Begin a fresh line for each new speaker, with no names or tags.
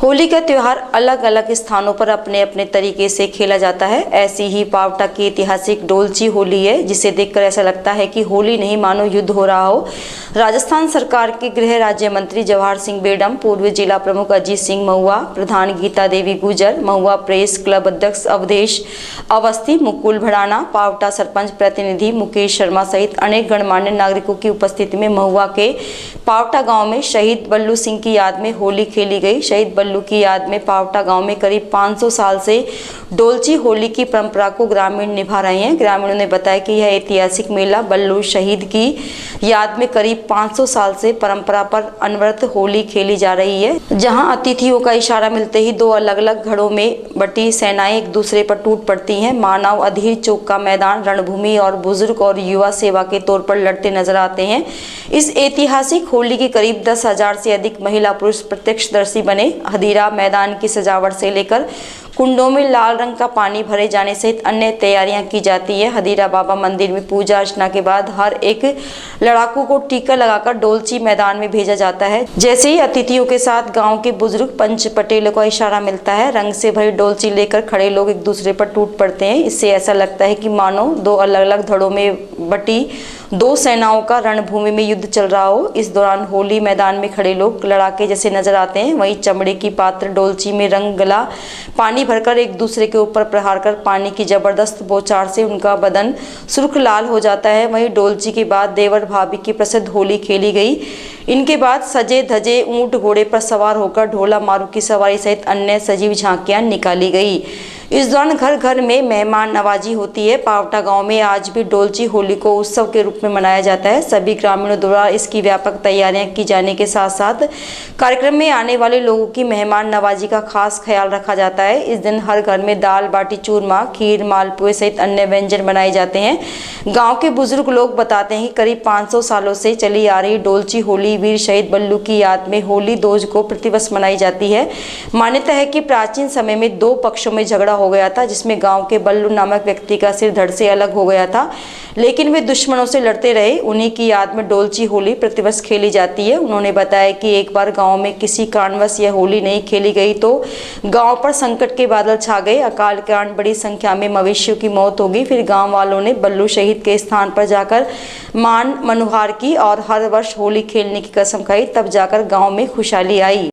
होली का त्यौहार अलग अलग स्थानों पर अपने अपने तरीके से खेला जाता है। ऐसी ही पावटा की ऐतिहासिक डोलची होली है, जिसे देखकर ऐसा लगता है कि होली नहीं मानो युद्ध हो रहा हो। राजस्थान सरकार के गृह राज्य मंत्री जवाहर सिंह बेडम, पूर्व जिला प्रमुख अजीत सिंह महुआ, प्रधान गीता देवी गुजर, महुआ प्रेस क्लब अध्यक्ष अवधेश अवस्थी, मुकुल भड़ाना, पावटा सरपंच प्रतिनिधि मुकेश शर्मा सहित अनेक गणमान्य नागरिकों की उपस्थिति में महुआ के पावटा गांव में शहीद बल्लू सिंह की याद में होली खेली गई। शहीद बल्लू की याद में पावटा गांव में करीब 500 साल से डोलची होली की परंपरा को ग्रामीण निभा रहे हैं। ग्रामीणों ने बताया कि यह ऐतिहासिक मेला बल्लू शहीद की याद में करीब 500 साल से परंपरा पर अनवरत होली खेली जा रही है, जहां अतिथियों का इशारा मिलते ही दो अलग अलग घड़ों में बटी सेनाएं एक दूसरे पर टूट पड़ती हैं। मानव अधीर चौक का मैदान रणभूमि और बुजुर्ग और युवा सेवा के तौर पर लड़ते नजर आते हैं। इस ऐतिहासिक होली की करीब 10,000 से अधिक महिला पुरुष प्रत्यक्षदर्शी बने। हदीरा मैदान की सजावट से लेकर कुंडों में लाल रंग का पानी भरे जाने सहित अन्य तैयारियां की जाती है। हदीरा बाबा मंदिर में पूजा अर्चना के बाद हर एक लड़ाकू को टीका लगाकर डोलची मैदान में भेजा जाता है। जैसे ही अतिथियों के साथ गांव के बुजुर्ग पंच पटेलों का इशारा मिलता है, रंग से भरी डोलची लेकर खड़े लोग एक दूसरे पर टूट पड़ते हैं। इससे ऐसा लगता है कि मानो दो अलग अलग धड़ों में बटी दो सेनाओं का रणभूमि में युद्ध चल रहा हो। इस दौरान होली मैदान में खड़े लोग लड़ाके जैसे नजर आते हैं। वहीं चमड़े की पात्र डोलची में रंग गला पानी भरकर एक दूसरे के ऊपर प्रहार कर पानी की जबरदस्त बौछार से उनका बदन सुर्ख लाल हो जाता है। वहीं डोलची के बाद देवर भाभी की प्रसिद्ध होली खेली गई। इनके बाद सजे धजे ऊंट घोड़े पर सवार होकर ढोला मारू की सवारी सहित अन्य सजीव झांकियां निकाली गई। इस दौरान घर घर में मेहमान नवाजी होती है। पावटा गांव में आज भी डोलची होली को उत्सव के रूप में मनाया जाता है। सभी ग्रामीणों द्वारा इसकी व्यापक तैयारियां की जाने के साथ साथ कार्यक्रम में आने वाले लोगों की मेहमान नवाजी का खास ख्याल रखा जाता है। इस दिन हर घर में दाल बाटी चूरमा, खीर, मालपुए सहित अन्य व्यंजन बनाए जाते हैं। गाँव के बुजुर्ग लोग बताते हैं कि करीब 500 सालों से चली आ रही डोलची होली वीर शहीद बल्लू की याद में होली दोज को प्रतिवर्ष मनाई जाती है। मान्यता है कि प्राचीन समय में दो पक्षों में झगड़ा हो गया था, जिसमें गांव के बल्लू नामक व्यक्ति का सिर धड़ से अलग हो गया था, लेकिन वे दुश्मनों से लड़ते रहे। उन्हीं की याद में डोलची होली प्रतिवर्ष खेली जाती है। उन्होंने बताया कि एक बार गांव में किसी कारणवश यह होली नहीं खेली गई तो गांव पर संकट के बादल छा गए। अकाल के कारण बड़ी संख्या में मवेशियों की मौत हो गई। फिर गांव वालों ने बल्लू शहीद के स्थान पर जाकर मान मनुहार की और हर वर्ष होली खेलने की कसम खाई। तब जाकर गाँव में खुशहाली आई।